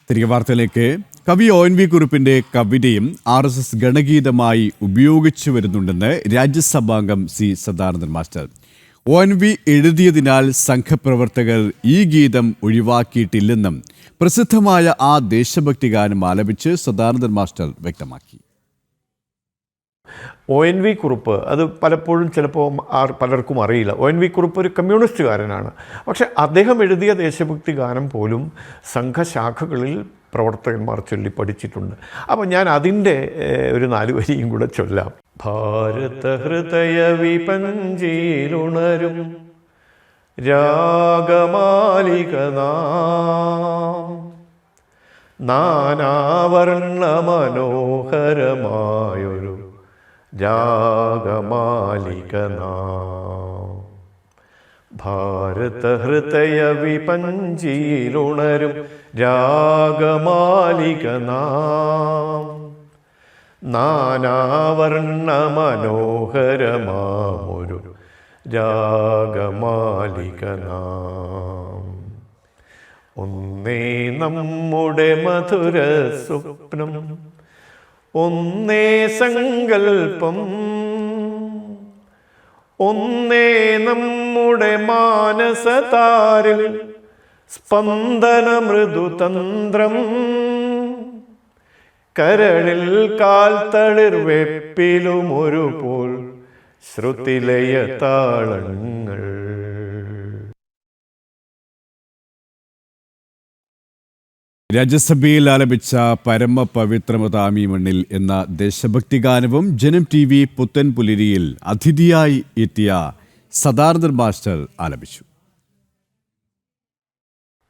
തിരികെ വാർത്തയിലേക്ക്. കവി ONV കുറുപ്പിന്റെ കവിതയും RSS ഗണഗീതമായി ഉപയോഗിച്ചു വരുന്നുണ്ടെന്ന് രാജ്യസഭാംഗം C സദാനന്ദൻ മാസ്റ്റർ. ONV എഴുതിയതിനാൽ സംഘപ്രവർത്തകർ ഈ ഗീതം ഒഴിവാക്കിയിട്ടില്ലെന്നും പ്രസിദ്ധമായ ആ ദേശഭക്തി ഗാനം ആലപിച്ച് സദാനന്ദൻ മാസ്റ്റർ വ്യക്തമാക്കി. ONV കുറുപ്പ് അത് പലപ്പോഴും ചിലപ്പോൾ പലർക്കും അറിയില്ല. ONV കുറുപ്പ് ഒരു കമ്മ്യൂണിസ്റ്റുകാരനാണ്. പക്ഷെ അദ്ദേഹം എഴുതിയ ദേശഭക്തി ഗാനം പോലും സംഘശാഖകളിൽ പ്രവർത്തകന്മാർ ചൊല്ലി പഠിച്ചിട്ടുണ്ട്. അപ്പോൾ ഞാൻ അതിൻ്റെ ഒരു 4 വരിയും കൂടെ ചൊല്ലാം. ഭാരത ഹൃദയ വിപഞ്ചിയിലുണരും രാഗമാലിക നാനാവർണ്ണ മനോഹരമായൊരു രാഗമാലിക ഭാരത ഹൃദയ വിപഞ്ചിയിലുണരും രാഗമാലിക നാനാവർണ്ണ മനോഹരമാമൊരു രാഗമാലിക ഒന്നേ നമ്മുടെ മധുര സ്വപ്നം, ഒന്നേ സങ്കൽപ്പം, ഒന്നേ നമ്മുടെ മാനസതാരിൽ സ്പന്ദന മൃദുതന്ത്രം, കരളിൽ കാൽത്തളിർ വെപ്പിലും ഒരുപോൽ ശ്രുതിലയ താളങ്ങൾ. രാജ്യസഭയിൽ ആലപിച്ച പരമപവിത്രമതാമി മണ്ണിൽ എന്ന ദേശഭക്തി ഗാനവും ജനം TV പുത്തൻ പുലരിയിൽ അതിഥിയായി എത്തിയ സദാനന്ദൻ മാസ്റ്റർ ആലപിച്ചു.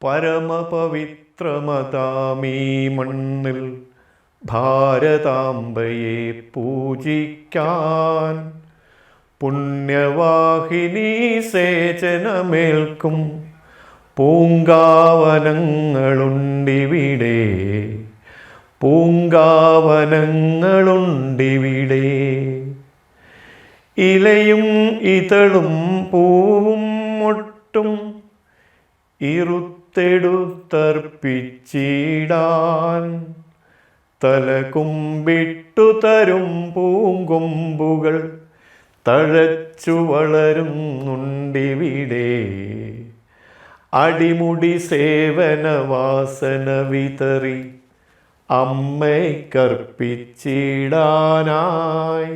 പരമപവിത്രമതാമി മണ്ണിൽ ഭാരതാംബയെ പൂജിക്കാൻ പുണ്യവാഹിനി സേചനമേൽക്കും പൂങ്കാവനങ്ങളുണ്ടിവിടെ, പൂങ്കാവനങ്ങളുണ്ടിവിടെ. ഇലയും ഇതളും പൂവും മൊട്ടും ഇറുത്തെടുത്തർപ്പിച്ചിടാൻ തലകുമ്പിട്ടു തരും പൂങ്കൊമ്പുകൾ തഴച്ചു വളരുന്നുണ്ടിവിടെ. അടിമുടി സേവന വാസന വിതറി അമ്മയ്ക്കർപ്പിച്ചിടാനായി